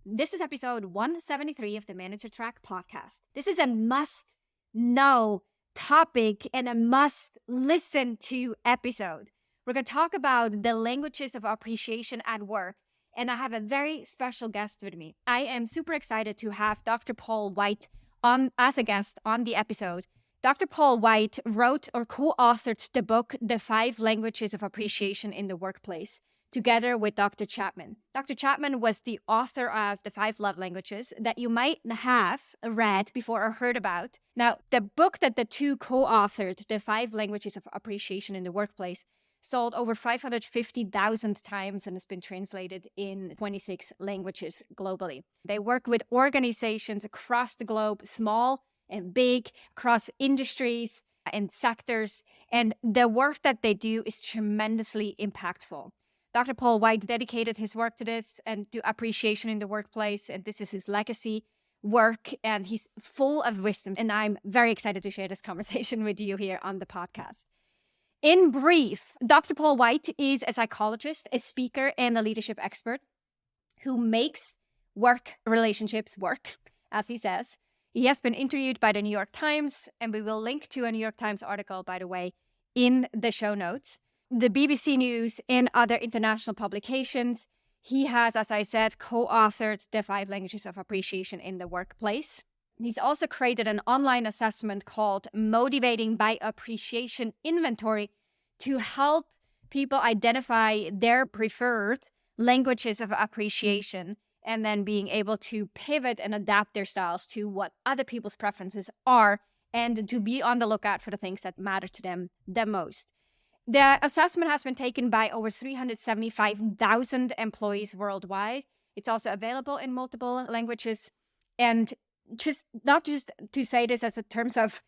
This is episode 173 of the Manager Track podcast. This is a must know topic and a must listen to episode. We're going to talk about the languages of appreciation at work, and I have a very special guest with me. I am super excited to have Dr. Paul White on as a guest on the episode. Dr. Paul White wrote or co-authored the book, The 5 Languages of Appreciation in the Workplace, together with Dr. Chapman. Dr. Chapman was the author of The 5 Love Languages that you might have read before or heard about. Now, the book that the two co-authored, The 5 Languages of Appreciation in the Workplace, sold over 550,000 times and has been translated in 26 languages globally. They work with organizations across the globe, small and big, across industries and sectors, and the work that they do is tremendously impactful. Dr. Paul White dedicated his work to this and to appreciation in the workplace, and this is his legacy work, and he's full of wisdom, and I'm very excited to share this conversation with you here on the podcast. In brief, Dr. Paul White is a psychologist, a speaker, and a leadership expert who makes work relationships work, as he says. He has been interviewed by the New York Times, and we will link to a New York Times article, by the way, in the show notes. The BBC News and other international publications. He has, as I said, co-authored The 5 Languages of Appreciation in the Workplace. He's also created an online assessment called Motivating by Appreciation Inventory to help people identify their preferred languages of appreciation and then being able to pivot and adapt their styles to what other people's preferences are and to be on the lookout for the things that matter to them the most. The assessment has been taken by over 375,000 employees worldwide. It's also available in multiple languages. And not just to say this as in terms of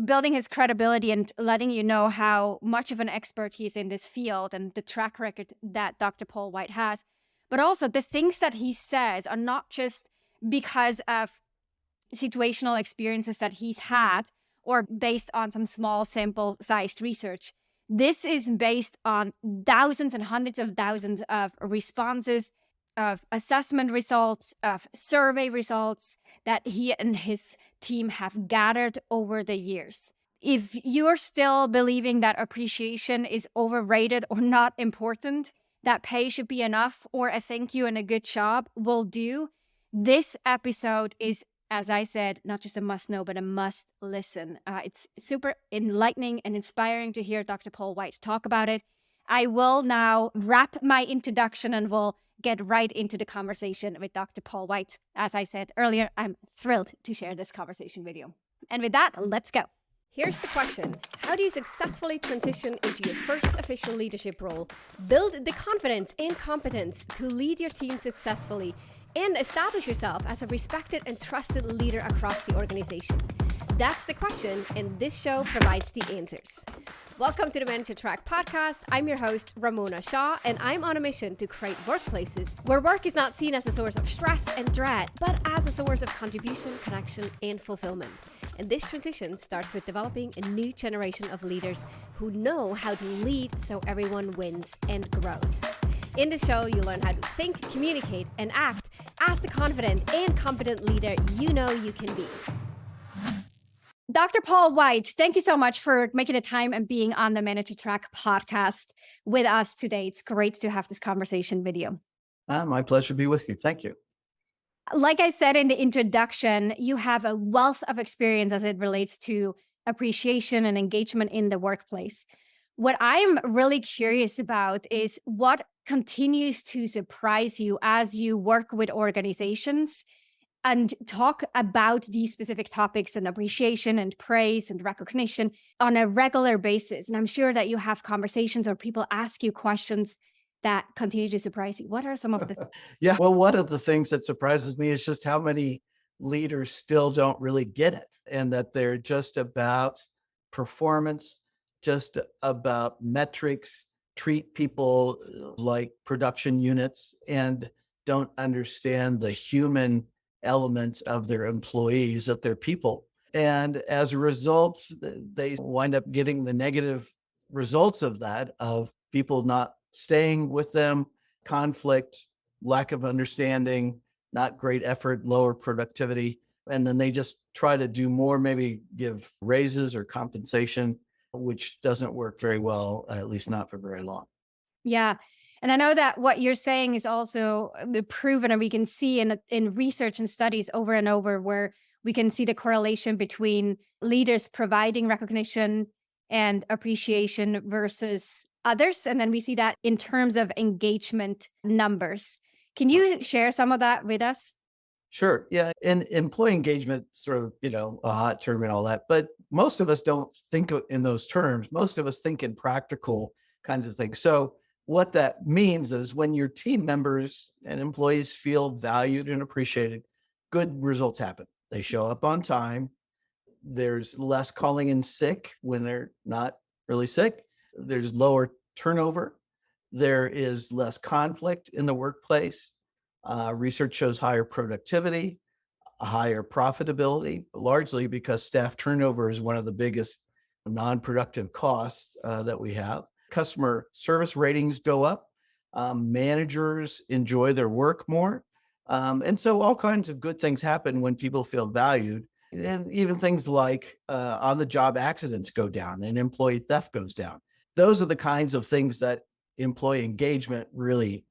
building his credibility and letting you know how much of an expert he is in this field and the track record that Dr. Paul White has, but also the things that he says are not just because of situational experiences that he's had or based on some small sample-sized research. This is based on thousands and hundreds of thousands of responses, of assessment results, of survey results that he and his team have gathered over the years. If you're still believing that appreciation is overrated or not important, that pay should be enough, or a thank you and a good job will do, this episode is, as I said, not just a must know, but a must listen. It's super enlightening and inspiring to hear Dr. Paul White talk about it. I will now wrap my introduction and we'll get right into the conversation with Dr. Paul White. As I said earlier, I'm thrilled to share this conversation with you. And with that, let's go. Here's the question. How do you successfully transition into your first official leadership role, build the confidence and competence to lead your team successfully, and establish yourself as a respected and trusted leader across the organization? That's the question, and this show provides the answers. Welcome to the Manager Track podcast. I'm your host, Ramona Shaw, and I'm on a mission to create workplaces where work is not seen as a source of stress and dread, but as a source of contribution, connection, and fulfillment. And this transition starts with developing a new generation of leaders who know how to lead so everyone wins and grows. In the show, you'll learn how to think, communicate, and act as the confident and competent leader you know you can be. Dr. Paul White, thank you so much for making the time and being on the Manager Track podcast with us today. It's great to have this conversation with you. My pleasure to be with you. Thank you. Like I said in the introduction, you have a wealth of experience as it relates to appreciation and engagement in the workplace. What I'm really curious about is what continues to surprise you as you work with organizations and talk about these specific topics and appreciation and praise and recognition on a regular basis. And I'm sure that you have conversations or people ask you questions that continue to surprise you. What are some of the... Yeah, well, one of the things that surprises me is just how many leaders still don't really get it, and that they're just about performance, just about metrics, treat people like production units, and don't understand the human elements of their employees, of their people. And as a result, they wind up getting the negative results of that, of people not staying with them, conflict, lack of understanding, not great effort, lower productivity. And then they just try to do more, maybe give raises or compensation, which doesn't work very well, at least not for very long. Yeah. And I know that what you're saying is also proven, and we can see in research and studies over and over where we can see the correlation between leaders providing recognition and appreciation versus others. And then we see that in terms of engagement numbers. Can you share some of that with us? Sure. Yeah. And employee engagement, sort of, a hot term and all that. But most of us don't think in those terms. Most of us think in practical kinds of things. So, what that means is when your team members and employees feel valued and appreciated, good results happen. They show up on time. There's less calling in sick when they're not really sick. There's lower turnover. There is less conflict in the workplace. Research shows higher productivity, a higher profitability, largely because staff turnover is one of the biggest non-productive costs that we have. Customer service ratings go up. Managers enjoy their work more. And so all kinds of good things happen when people feel valued. And even things like on the job accidents go down and employee theft goes down. Those are the kinds of things that employee engagement really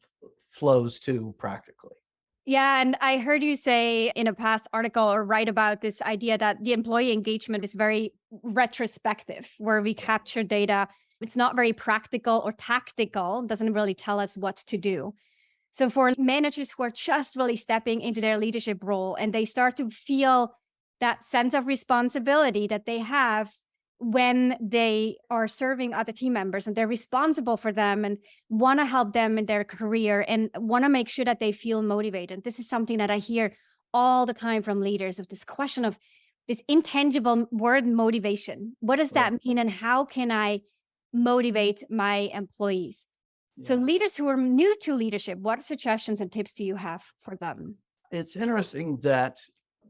flows to practically. Yeah, and I heard you say in a past article or write about this idea that the employee engagement is very retrospective, where we capture data. It's not very practical or tactical, doesn't really tell us what to do. So for managers who are just really stepping into their leadership role and they start to feel that sense of responsibility that they have when they are serving other team members and they're responsible for them and want to help them in their career and want to make sure that they feel motivated. This is something that I hear all the time from leaders of this question of this intangible word motivation. What does Right. that mean and how can I motivate my employees? So Yeah. leaders who are new to leadership, what suggestions and tips do you have for them? It's interesting that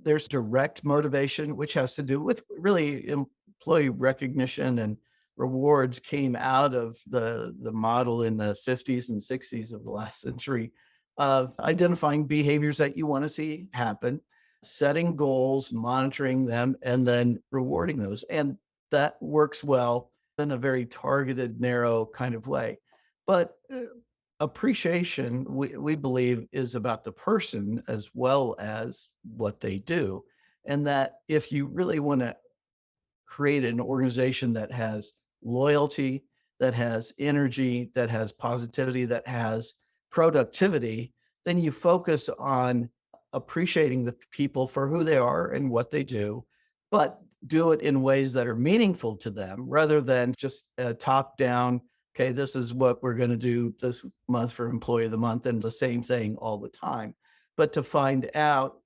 there's direct motivation, which has to do with really employee recognition and rewards came out of the model in the 50s and 60s of the last century of identifying behaviors that you want to see happen, setting goals, monitoring them, and then rewarding those. And that works well in a very targeted, narrow kind of way. But appreciation, we believe, is about the person as well as what they do. And that if you really want to create an organization that has loyalty, that has energy, that has positivity, that has productivity, then you focus on appreciating the people for who they are and what they do, but do it in ways that are meaningful to them rather than just top down. Okay, this is what we're going to do this month for employee of the month and the same thing all the time. But to find out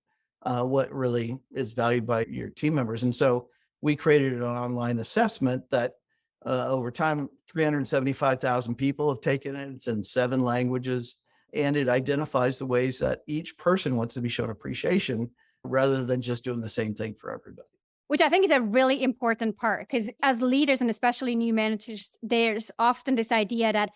what really is valued by your team members. And so we created an online assessment that over time, 375,000 people have taken it. It's in 7 languages, and it identifies the ways that each person wants to be shown appreciation rather than just doing the same thing for everybody. Which I think is a really important part because as leaders and especially new managers, there's often this idea that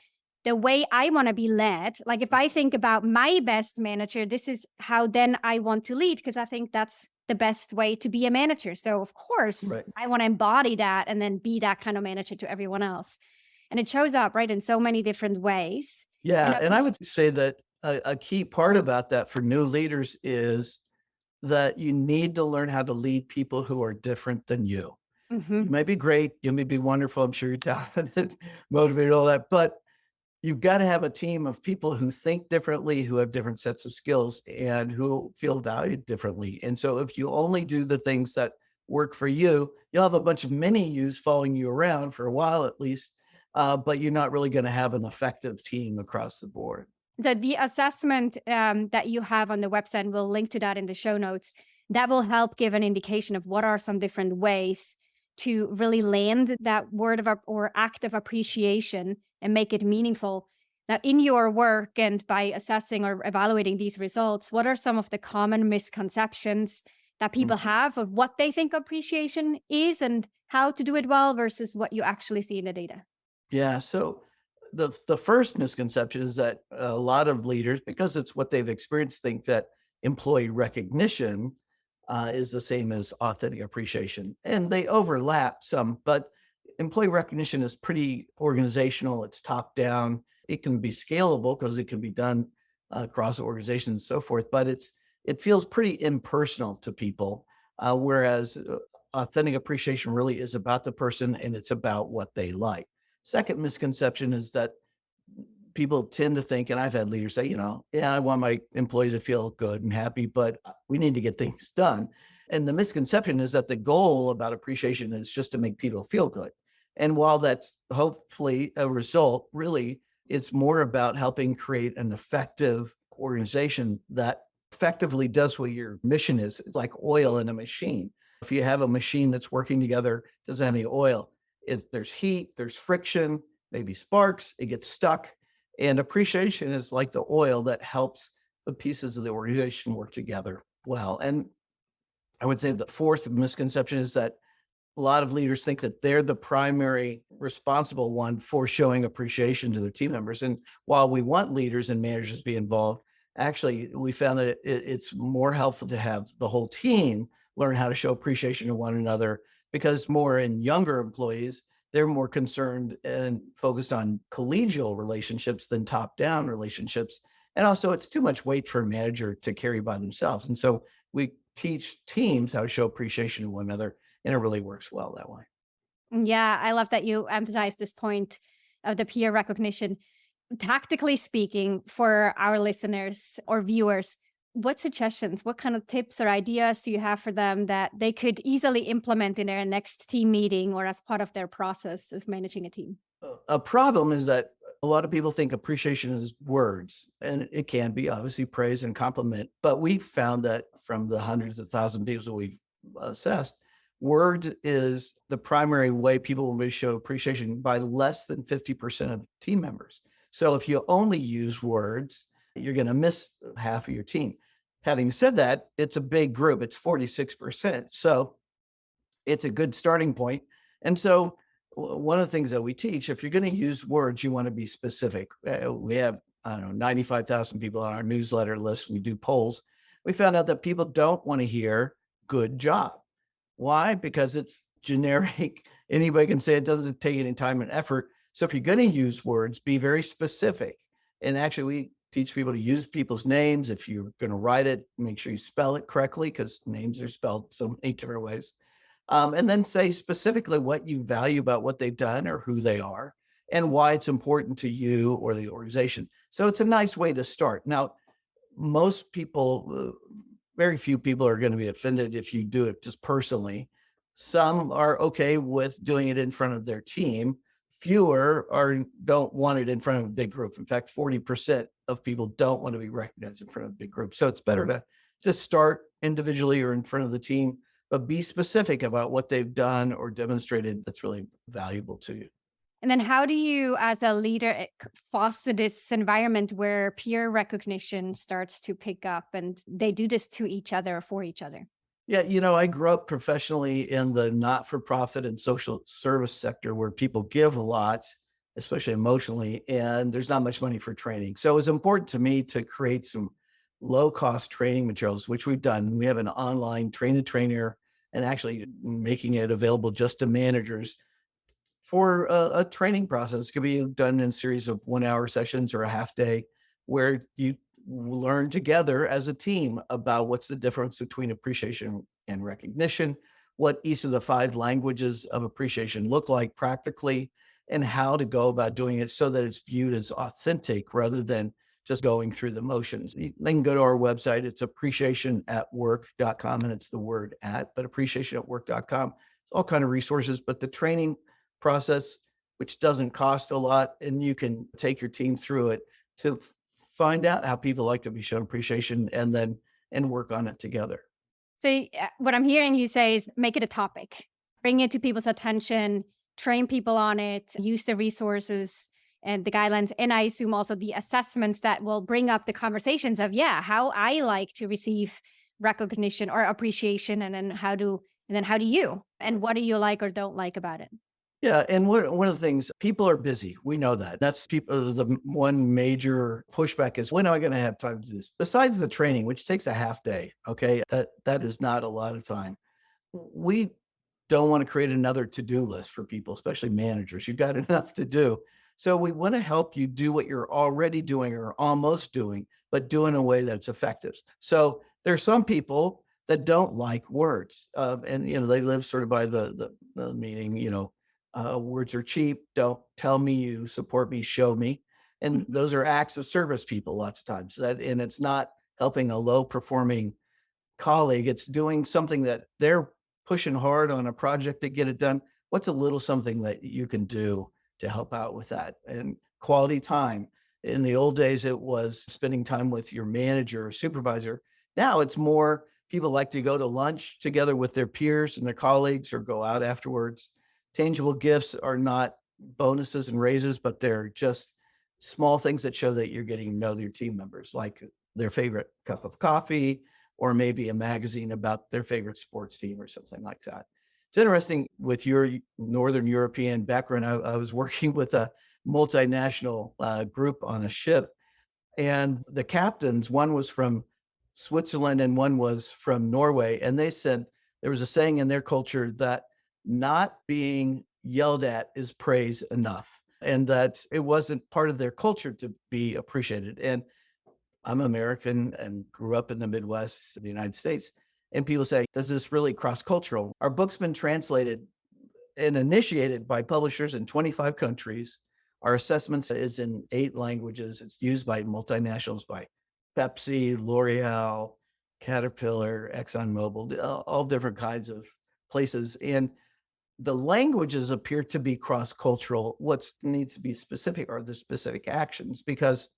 the way I want to be led, like if I think about my best manager, this is how then I want to lead because I think that's the best way to be a manager. So of course, Right. I want to embody that and then be that kind of manager to everyone else. And it shows up, right, in so many different ways. And Yeah. of And I course, would say that a key part about that for new leaders is that you need to learn how to lead people who are different than you. mhm. You may be great, you may be wonderful, I'm sure you're talented, motivated, all that, but you've got to have a team of people who think differently, who have different sets of skills, and who feel valued differently. And so if you only do the things that work for you, you'll have a bunch of mini yous following you around for a while at least, but you're not really going to have an effective team across the board. The assessment that you have on the website, and we'll link to that in the show notes, that will help give an indication of what are some different ways to really land that word of or act of appreciation and make it meaningful. Now, in your work and by assessing or evaluating these results, what are some of the common misconceptions that people have of what they think appreciation is and how to do it well versus what you actually see in the data? Yeah. So the first misconception is that a lot of leaders, because it's what they've experienced, think that employee recognition is the same as authentic appreciation. And they overlap some, but employee recognition is pretty organizational. It's top down. It can be scalable because it can be done across organizations and so forth, but it feels pretty impersonal to people. Whereas authentic appreciation really is about the person and it's about what they like. Second misconception is that people tend to think, and I've had leaders say, yeah, I want my employees to feel good and happy, but we need to get things done. And the misconception is that the goal about appreciation is just to make people feel good. And while that's hopefully a result, really, it's more about helping create an effective organization that effectively does what your mission is. It's like oil in a machine. If you have a machine that's working together, doesn't have any oil, if there's heat, there's friction, maybe sparks, it gets stuck. And appreciation is like the oil that helps the pieces of the organization work together well. And I would say the fourth misconception is that a lot of leaders think that they're the primary responsible one for showing appreciation to their team members. And while we want leaders and managers to be involved, actually, we found that it's more helpful to have the whole team learn how to show appreciation to one another because more in younger employees, they're more concerned and focused on collegial relationships than top-down relationships. And also, it's too much weight for a manager to carry by themselves. And so we teach teams how to show appreciation to one another, and it really works well that way. Yeah, I love that you emphasize this point of the peer recognition. Tactically speaking, for our listeners or viewers, what suggestions, what kind of tips or ideas do you have for them that they could easily implement in their next team meeting or as part of their process of managing a team? A problem is that a lot of people think appreciation is words, and it can be obviously praise and compliment. But we found that from the hundreds of thousands of people that we assessed, word is the primary way people will show appreciation by less than 50% of team members. So if you only use words, you're going to miss half of your team. Having said that, it's a big group. It's 46%. So it's a good starting point. And so one of the things that we teach, if you're going to use words, you want to be specific. We have, I don't know, 95,000 people on our newsletter list. We do polls. We found out that people don't want to hear good job. Why? Because it's generic. Anybody can say it, doesn't take any time and effort. So if you're going to use words, be very specific. And actually, we teach people to use people's names. If you're going to write it, make sure you spell it correctly because names are spelled so many different ways. And then say specifically what you value about what they've done or who they are and why it's important to you or the organization. So it's a nice way to start. Now, most people, very few people are going to be offended if you do it just personally. Some are okay with doing it in front of their team. Fewer don't want it in front of a big group. In fact, 40% of people don't want to be recognized in front of a big group. So it's better to just start individually or in front of the team, but be specific about what they've done or demonstrated that's really valuable to you. And then how do you, as a leader, foster this environment where peer recognition starts to pick up and they do this to each other or for each other? Yeah, I grew up professionally in the not-for-profit and social service sector where people give a lot, especially emotionally, and there's not much money for training. So it was important to me to create some low-cost training materials, which we've done. We have an online train the trainer and actually making it available just to managers for a training process. It could be done in a series of 1 hour sessions or a half day where you learn together as a team about what's the difference between appreciation and recognition, what each of the 5 languages of appreciation look like practically, and how to go about doing it so that it's viewed as authentic rather than just going through the motions. They can go to our website. It's appreciationatwork.com, and it's the word at, but appreciationatwork.com. It's all kind of resources, but the training process, which doesn't cost a lot, and you can take your team through it to find out how people like to be shown appreciation and work on it together. So, what I'm hearing you say is make it a topic, bring it to people's attention, train people on it, use the resources and the guidelines. And I assume also the assessments that will bring up the conversations of, yeah, how I like to receive recognition or appreciation. And then how do you, and what do you like or don't like about it? Yeah, and one of the things, people are busy. We know that. That's people. One major pushback is, when am I going to have time to do this? Besides the training, which takes a half day. Okay, that is not a lot of time. We don't want to create another to-do list for people, especially managers. You've got enough to do. So we want to help you do what you're already doing or almost doing, but do in a way that's effective. So there are some people that don't like words, and they live sort of by the meaning. Words are cheap. Don't tell me you support me, show me. And Mhm. those are acts of service, people, lots of times. And it's not helping a low performing colleague, it's doing something that they're pushing hard on a project to get it done. What's a little something that you can do to help out with that? And quality time. In the old days, it was spending time with your manager or supervisor. Now it's more, people like to go to lunch together with their peers and their colleagues or go out afterwards. Tangible gifts are not bonuses and raises, but they're just small things that show that you're getting to know your team members, like their favorite cup of coffee, or maybe a magazine about their favorite sports team or something like that. It's interesting with your Northern European background. I was working with a multinational group on a ship, and the captains, one was from Switzerland and one was from Norway. And they said there was a saying in their culture that not being yelled at is praise enough, and that it wasn't part of their culture to be appreciated. And I'm American and grew up in the Midwest of the United States. And people say, does this really cross cultural? Our book's been translated and initiated by publishers in 25 countries. Our assessments is in 8 languages. It's used by multinationals, by Pepsi, L'Oreal, Caterpillar, ExxonMobil, all different kinds of places. And the languages appear to be cross cultural. What needs to be specific are the specific actions, because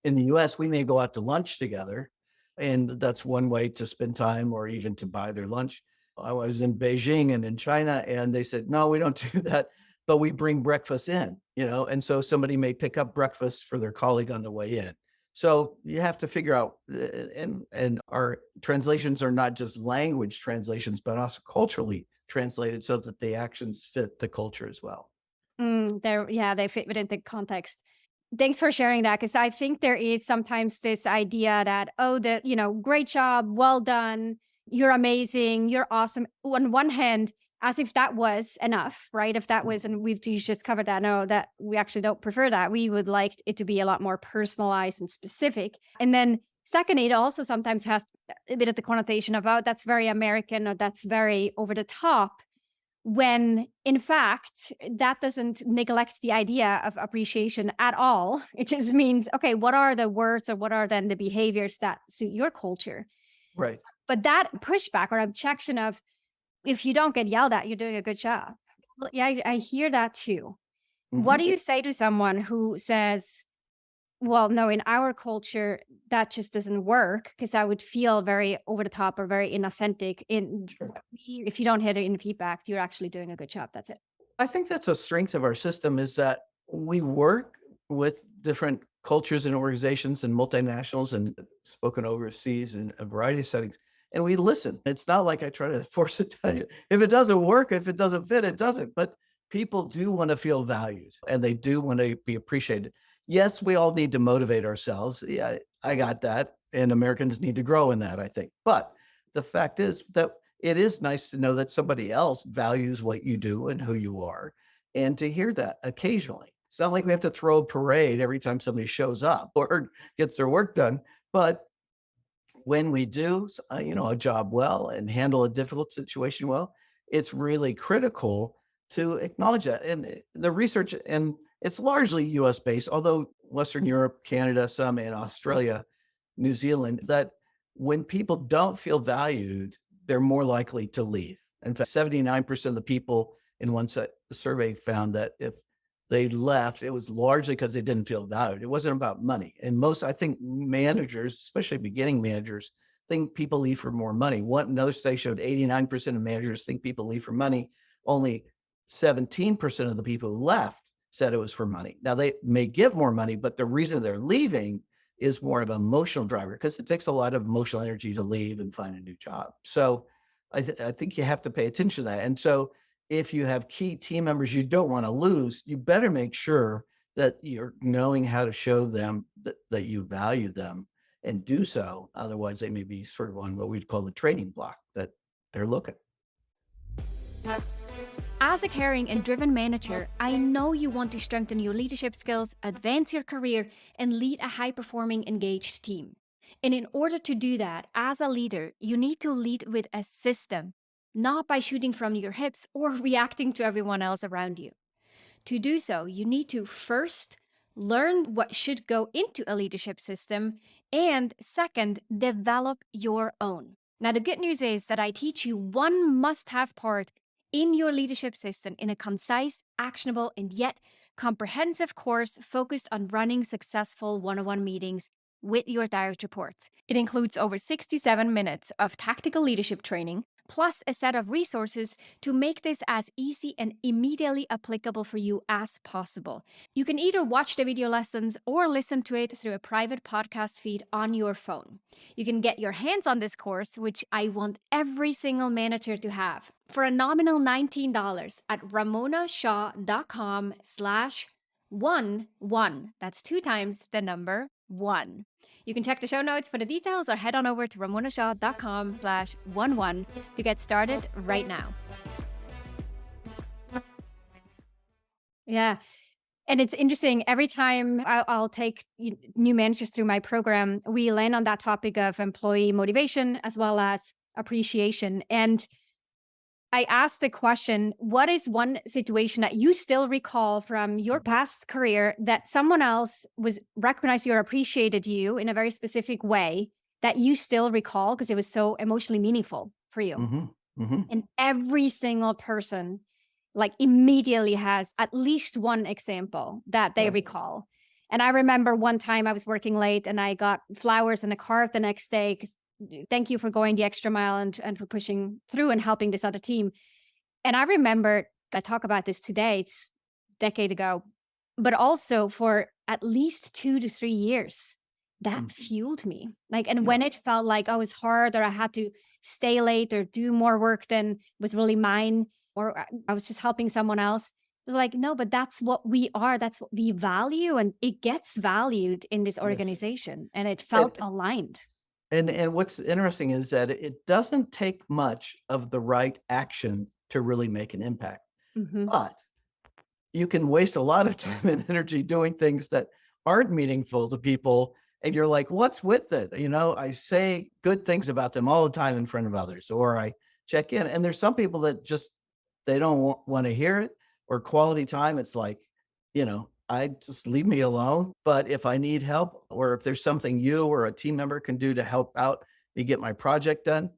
in the US, we may go out to lunch together, and that's one way to spend time or even to buy their lunch. I was in Beijing and in China, and they said, no, we don't do that, but we bring breakfast in. And so somebody may pick up breakfast for their colleague on the way in. So you have to figure out, and our translations are not just language translations, but also culturally translated so that the actions fit the culture as well. Yeah, they fit within the context. Thanks for sharing that, because I think there is sometimes this idea that, oh, great job, well done, you're amazing, you're awesome. On one hand, as if that was enough, right? If that was, and you just covered that, no, that we actually don't prefer that. We would like it to be a lot more personalized and specific. And then secondly, it also sometimes has a bit of the connotation of, oh, that's very American or that's very over the top, when in fact that doesn't neglect the idea of appreciation at all. It just means, okay, what are the words or what are then the behaviors that suit your culture? Right. But that pushback or objection of, if you don't get yelled at, you're doing a good job. Well, yeah, I hear that too. What Mhm. do you say to someone who says, well, no, in our culture, that just doesn't work because that would feel very over the top or very inauthentic. Sure. If you don't hit it in feedback, you're actually doing a good job. That's it. I think that's a strength of our system, is that we work with different cultures and organizations and multinationals and spoken overseas in a variety of settings. And we listen. It's not like I try to force it on you. If it doesn't work, if it doesn't fit, it doesn't. But people do want to feel valued and they do want to be appreciated. Yes, we all need to motivate ourselves. Yeah, I got that. And Americans need to grow in that, I think. But the fact is that it is nice to know that somebody else values what you do and who you are, and to hear that occasionally. It's not like we have to throw a parade every time somebody shows up or gets their work done, but when we do, a job well and handle a difficult situation well, it's really critical to acknowledge that. And the research, and it's largely US based, although Western Europe, Canada, some, and Australia, New Zealand, that when people don't feel valued, they're more likely to leave. In fact, 79% of the people in one survey found that if they left, it was largely because they didn't feel valued. It wasn't about money. And most, I think, managers, especially beginning managers, think people leave for more money. Another study showed 89% of managers think people leave for money. Only 17% of the people who left said it was for money. Now, they may give more money, but the reason they're leaving is more of an emotional driver, because it takes a lot of emotional energy to leave and find a new job. So I think you have to pay attention to that. And so if you have key team members you don't want to lose, you better make sure that you're knowing how to show them that you value them and do so. Otherwise, they may be sort of on what we'd call the trading block that they're looking. As a caring and driven manager, I know you want to strengthen your leadership skills, advance your career, and lead a high-performing, engaged team. And in order to do that, as a leader, you need to lead with a system, not by shooting from your hips or reacting to everyone else around you. To do so, you need to first learn what should go into a leadership system, and second, develop your own. Now, the good news is that I teach you one must have part in your leadership system in a concise, actionable, and yet comprehensive course focused on running successful one-on-one meetings with your direct reports. It includes over 67 minutes of tactical leadership training, plus a set of resources to make this as easy and immediately applicable for you as possible. You can either watch the video lessons or listen to it through a private podcast feed on your phone. You can get your hands on this course, which I want every single manager to have, for a nominal $19 at ramonashaw.com/11. That's 2 times the number 1. You can check the show notes for the details or head on over to ramonashaw.com/11 to get started right now. Yeah. And it's interesting, every time I'll take new managers through my program, we land on that topic of employee motivation as well as appreciation. And I asked the question, what is one situation that you still recall from your past career that someone else was recognized you or appreciated you in a very specific way that you still recall because it was so emotionally meaningful for you? And every single person like immediately has at least one example that they Right. recall. And I remember one time I was working late and I got flowers and a card the next day. Thank you for going the extra mile and for pushing through and helping this other team. And I remember, I talk about this today, it's a decade ago, but also for at least 2 to 3 years, that Mhm. fueled me. Like, and Yeah. when it felt like, oh, it's hard or I had to stay late or do more work than was really mine, or I was just helping someone else. It was like, no, but that's what we are. That's what we value. And it gets valued in this Yes. organization. And it And, felt aligned. and what's interesting is that it doesn't take much of the right action to really make an impact. Hmm. But you can waste a lot of time and energy doing things that aren't meaningful to people. And you're like, what's with it? I say good things about them all the time in front of others, or I check in. And there's some people that just, they don't want to hear it, or quality time. It's like, I just leave me alone. But if I need help, or if there's something you or a team member can do to help out me get my project done,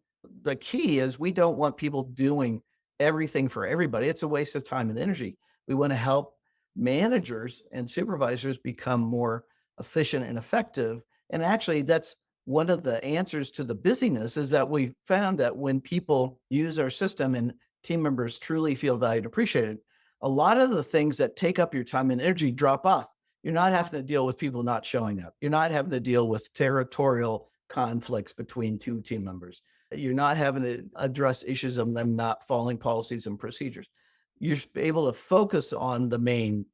the key is we don't want people doing everything for everybody. It's a waste of time and energy. We want to help managers and supervisors become more efficient and effective. And actually, that's one of the answers to the busyness, is that we found that when people use our system and team members truly feel valued, appreciated, a lot of the things that take up your time and energy drop off. You're not having to deal with people not showing up. You're not having to deal with territorial conflicts between 2 team members. You're not having to address issues of them not following policies and procedures. You're able to focus on the main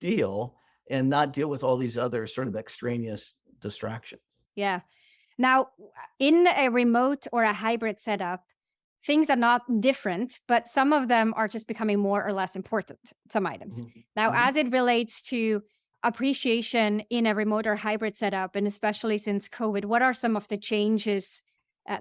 deal and not deal with all these other sort of extraneous distractions. Yeah. Now, in a remote or a hybrid setup, things are not different, but some of them are just becoming more or less important, some items. Mhm. Now, Mhm. as it relates to appreciation in a remote or hybrid setup, and especially since COVID, what are some of the changes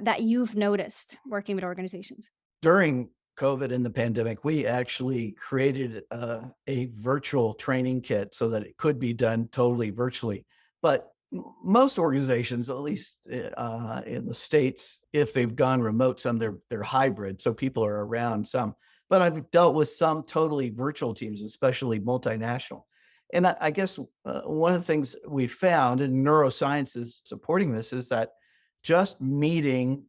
that you've noticed working with organizations? During COVID and the pandemic, we actually created a virtual training kit so that it could be done totally virtually. But most organizations, at least in the States, if they've gone remote, some they're hybrid, so people are around some. But I've dealt with some totally virtual teams, especially multinational. And I guess one of the things we found, and neuroscience is supporting this, is that just meeting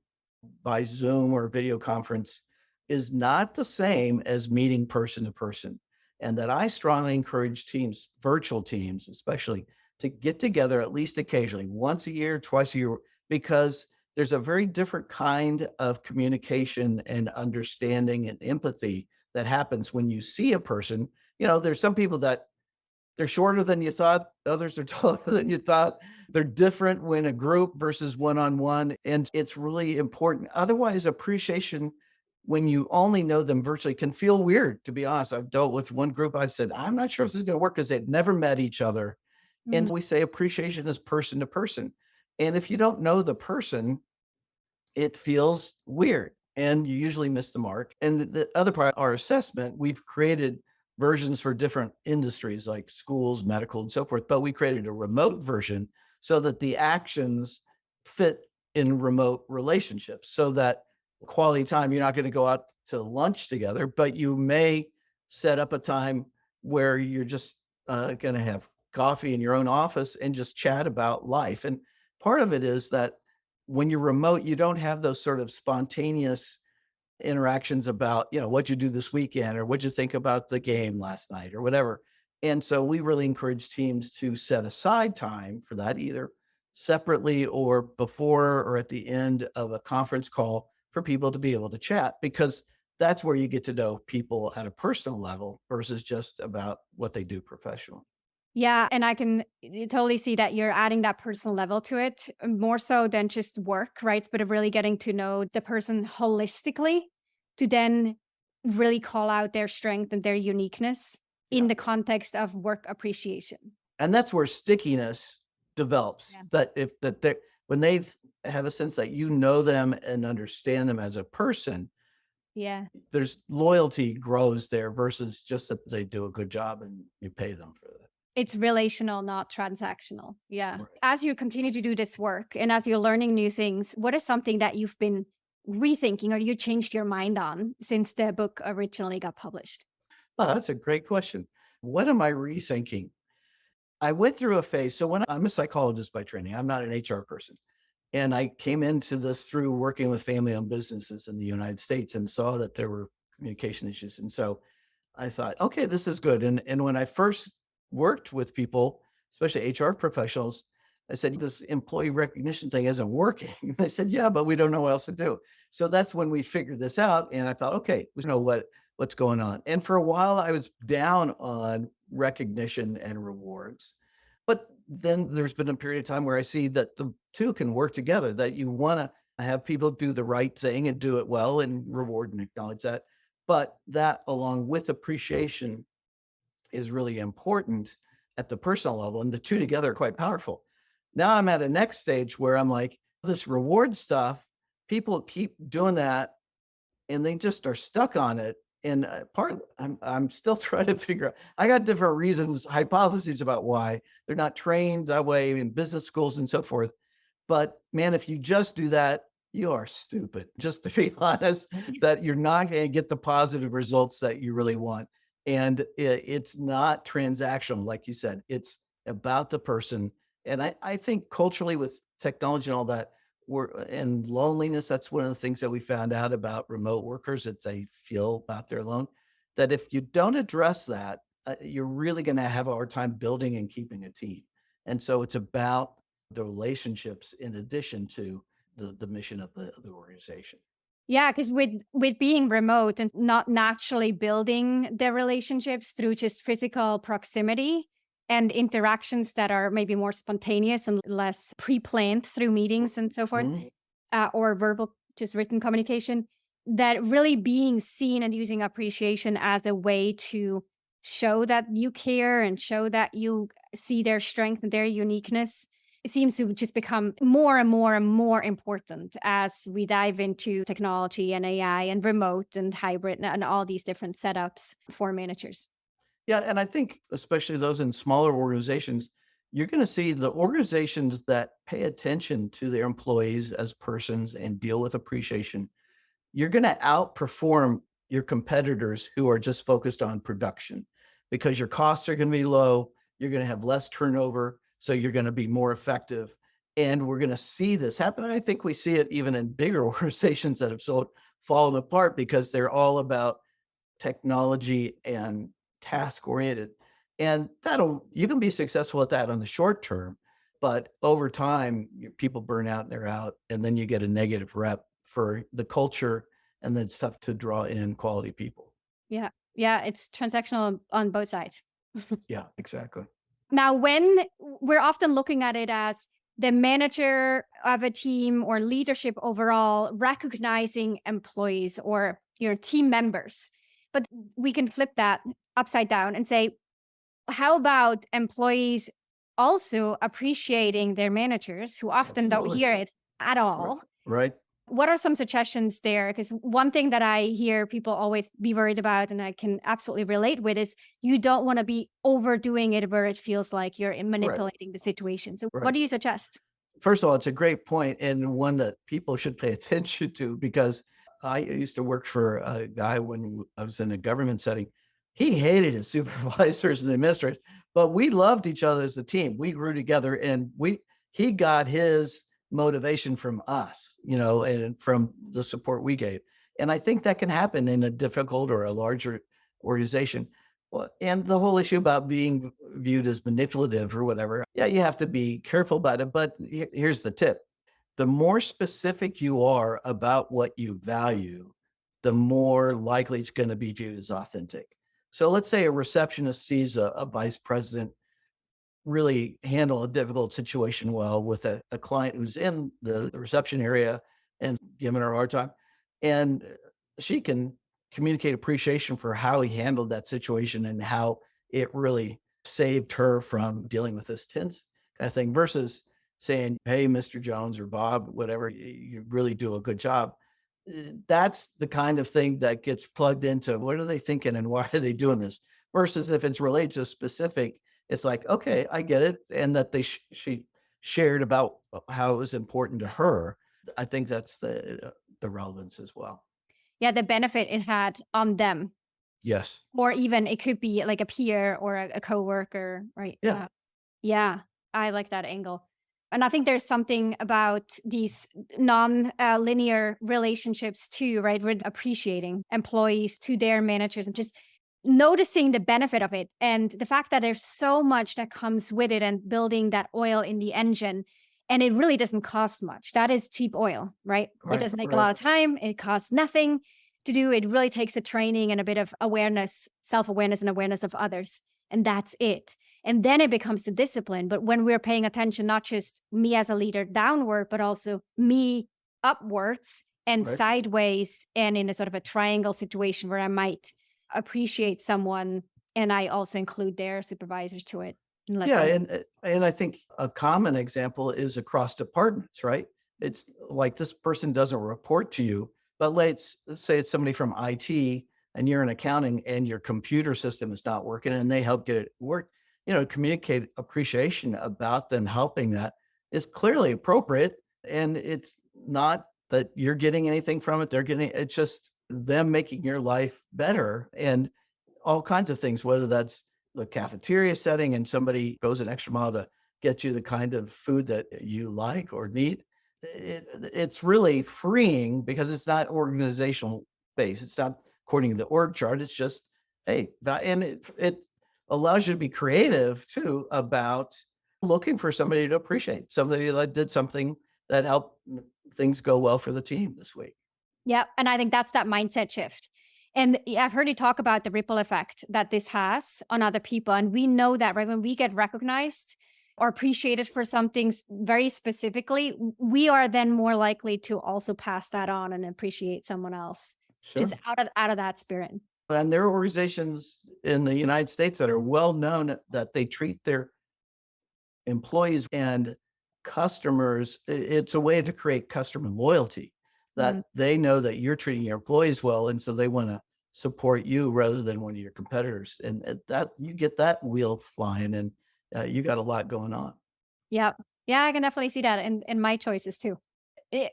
by Zoom or video conference is not the same as meeting person to person. And that I strongly encourage teams, virtual teams especially, to get together at least occasionally, once a year, twice a year, because there's a very different kind of communication and understanding and empathy that happens when you see a person. There's some people that they're shorter than you thought, others are taller than you thought. They're different when a group versus one-on-one, and it's really important. Otherwise, appreciation, when you only know them virtually, can feel weird, to be honest. I've dealt with one group, I've said, "I'm not sure if this is gonna work," 'cause they'd never met each other, Mm. and we say appreciation is person to person, and if you don't know the person, it feels weird and you usually miss the mark. And the other part, our assessment, we've created versions for different industries like schools, medical, and so forth, but we created a remote version so that the actions fit in remote relationships so that quality time, you're not going to go out to lunch together, but you may set up a time where you're just going to have coffee in your own office and just chat about life. And part of it is that when you're remote, you don't have those sort of spontaneous interactions about, what you do this weekend or what you think about the game last night or whatever. And so we really encourage teams to set aside time for that, either separately or before or at the end of a conference call for people to be able to chat, because that's where you get to know people at a personal level versus just about what they do professionally. Yeah, and I can totally see that you're adding that personal level to it, more so than just work, right? But of really getting to know the person holistically to then really call out their strength and their uniqueness in Yeah. the context of work appreciation. And that's where stickiness develops. Yeah. That if that they when they have a sense that you know them and understand them as a person, Yeah. there's loyalty grows there versus just that they do a good job and you pay them for that. It's relational, not transactional. Yeah. Right. As you continue to do this work and as you're learning new things, what is something that you've been rethinking or you changed your mind on since the book originally got published? Oh, that's a great question. What am I rethinking? I went through a phase. So I'm a psychologist by training, I'm not an HR person. And I came into this through working with family owned businesses in the United States and saw that there were communication issues. And so I thought, okay, this is good. And when I first worked with people, especially HR professionals, I said, this employee recognition thing isn't working. They said, yeah, but we don't know what else to do. So that's when we figured this out. And I thought, okay, we know what's going on. And for a while, I was down on recognition and rewards. But then there's been a period of time where I see that the two can work together, that you want to have people do the right thing and do it well and reward and acknowledge that. But that, along with appreciation, is really important at the personal level, and the two together are quite powerful. Now I'm at a next stage where I'm like, this reward stuff, people keep doing that and they just are stuck on it. And I'm still trying to figure out. I got different reasons, hypotheses about why they're not trained that way in business schools and so forth. But man, if you just do that, you are stupid. Just to be honest, that you're not going to get the positive results that you really want. And it's not transactional, like you said. It's about the person. And I think culturally with technology and all that, and loneliness, that's one of the things that we found out about remote workers, that they feel out there alone. That if you don't address that, you're really going to have a hard time building and keeping a team. And so it's about the relationships in addition to the mission of the organization. Yeah, because with being remote and not naturally building the relationships through just physical proximity and interactions that are maybe more spontaneous and less pre-planned through meetings and so forth, Mhm. or verbal, just written communication, that really being seen and using appreciation as a way to show that you care and show that you see their strength and their uniqueness, it seems to just become more and more and more important as we dive into technology and AI and remote and hybrid and all these different setups for managers. Yeah, and I think especially those in smaller organizations, you're going to see the organizations that pay attention to their employees as persons and deal with appreciation. You're going to outperform your competitors who are just focused on production, because your costs are going to be low. You're going to have less turnover. So you're going to be more effective. And we're going to see this happen. I think we see it even in bigger organizations that have fallen apart because they're all about technology and task oriented. And you can be successful at that on the short term, but over time, people burn out and they're out. And then you get a negative rep for the culture, and then it's tough to draw in quality people. Yeah. Yeah. It's transactional on both sides. Yeah, exactly. Now, when we're often looking at it as the manager of a team or leadership overall recognizing employees or your team members, but we can flip that upside down and say, how about employees also appreciating their managers who often don't Absolutely. hear it at Ri- all? Right. What are some suggestions there? Because one thing that I hear people always be worried about, and I can absolutely relate with, is you don't want to be overdoing it where it feels like you're Right. manipulating the situation. So, what Right. do you suggest? First of all, it's a great point and one that people should pay attention to because I used to work for a guy when I was in a government setting. He hated his supervisors and administrators, but we loved each other as a team. We grew together and he got his motivation from us, and from the support we gave. And I think that can happen in a difficult or a larger organization. Well, and the whole issue about being viewed as manipulative or whatever, yeah, you have to be careful about it. But here's the tip: the more specific you are about what you value, the more likely it's going to be viewed as authentic. So let's say a receptionist sees a vice president really handle a difficult situation well with a client who's in the reception area and giving her a hard time. And she can communicate appreciation for how he handled that situation and how it really saved her from dealing with this tense kind of thing versus saying, "Hey, Mr. Jones or Bob, whatever, you really do a good job." That's the kind of thing that gets plugged into what are they thinking and why are they doing this? Versus if it's related to a specific, it's like, "Okay, I get it," and that she shared about how it was important to her. I think that's the relevance as well. Yeah, the benefit it had on them, Yes. or even it could be like a peer or a coworker, right? Yeah. Yeah, I like that angle. And I think there's something about these non linear relationships too, right? With appreciating employees to their managers and just noticing the benefit of it. And the fact that there's so much that comes with it and building that oil in the engine. And it really doesn't cost much. That is cheap oil, right? It Right, doesn't take a right, lot of time. It costs nothing to do. It really takes a training and a bit of awareness, self awareness, and awareness of others. And that's it. And then it becomes the discipline. But when we're paying attention, not just me as a leader downward, but also me upwards and right. sideways, and in a sort of a triangle situation where I might appreciate someone and I also include their supervisors to it and let Yeah, them. and I think a common example is across departments, right? It's like this person doesn't report to you, but let's say it's somebody from IT and you're in accounting and your computer system is not working and they help get it work, communicate appreciation about them helping that is clearly appropriate. And it's not that you're getting anything from it. They're getting it's just them making your life better. And all kinds of things, whether that's the cafeteria setting and somebody goes an extra mile to get you the kind of food that you like or need. It's really freeing because it's not organizational based. It's not according to the org chart. It's just, hey, and it allows you to be creative too about looking for somebody to appreciate, somebody that did something that helped things go well for the team this week. Yep. And I think that's that mindset shift. And I've heard you talk about the ripple effect that this has on other people. And we know that, right? When we get recognized or appreciated for something very specifically, we are then more likely to also pass that on and appreciate someone else just Sure. out of that spirit. And there are organizations in the United States that are well known that they treat their employees and customers. It's a way to create customer loyalty Mm. that they know that you're treating your employees well. And so they want to support you rather than one of your competitors. And that you get that wheel flying and you got a lot going on. Yep. Yeah, I can definitely see that in my choices too.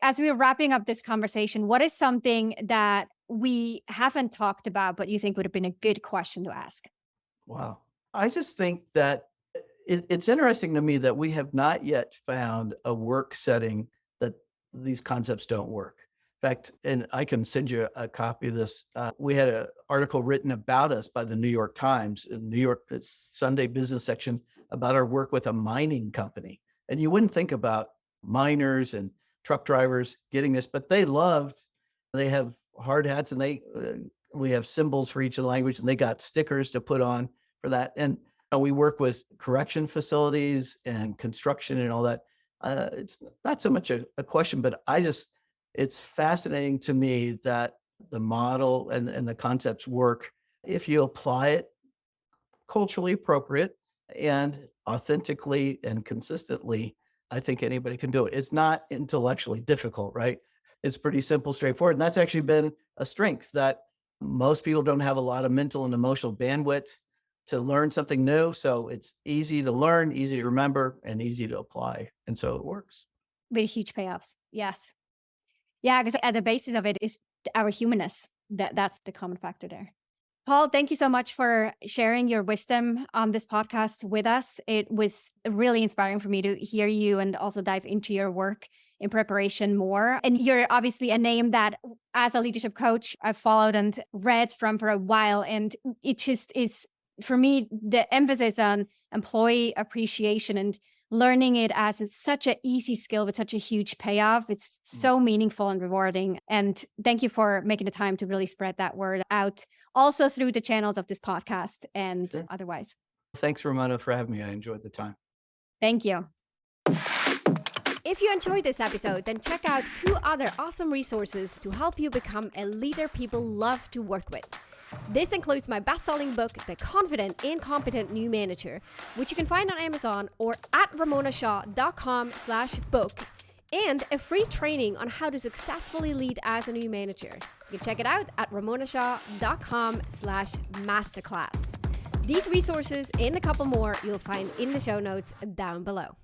As we are wrapping up this conversation, what is something that we haven't talked about, but you think would have been a good question to ask? Wow. I just think that it's interesting to me that we have not yet found a work setting that these concepts don't work. In fact, and I can send you a copy of this. We had an article written about us by the New York Times in New York, it's Sunday business section about our work with a mining company. And you wouldn't think about miners and truck drivers getting this, but they have hard hats and they We have symbols for each of the language, and they got stickers to put on for that. And we work with correction facilities and construction and all that. It's not so much a question, but it's fascinating to me that the model and the concepts work if you apply it culturally appropriate and authentically and consistently. I think anybody can do it. It's not intellectually difficult, right? It's pretty simple, straightforward. And that's actually been a strength that most people don't have a lot of mental and emotional bandwidth to learn something new. So it's easy to learn, easy to remember, and easy to apply. And so it works. With huge payoffs. Yes. Yeah, because at the basis of it is our humanness. That's the common factor there. Paul, thank you so much for sharing your wisdom on this podcast with us. It was really inspiring for me to hear you and also dive into your work in preparation more. And you're obviously a name that, as a leadership coach, I've followed and read from for a while. And it just is, for me, the emphasis on employee appreciation and learning it as such an easy skill with such a huge payoff. It's so meaningful and rewarding. And thank you for making the time to really spread that word out, also through the channels of this podcast and Sure. otherwise. Thanks, Ramona, for having me. I enjoyed the time. Thank you. If you enjoyed this episode, then check out 2 other awesome resources to help you become a leader people love to work with. This includes my best-selling book, The Confident and Competent New Manager, which you can find on Amazon or at ramonashaw.com/book, and a free training on how to successfully lead as a new manager. You can check it out at ramonashaw.com/masterclass. These resources and a couple more you'll find in the show notes down below.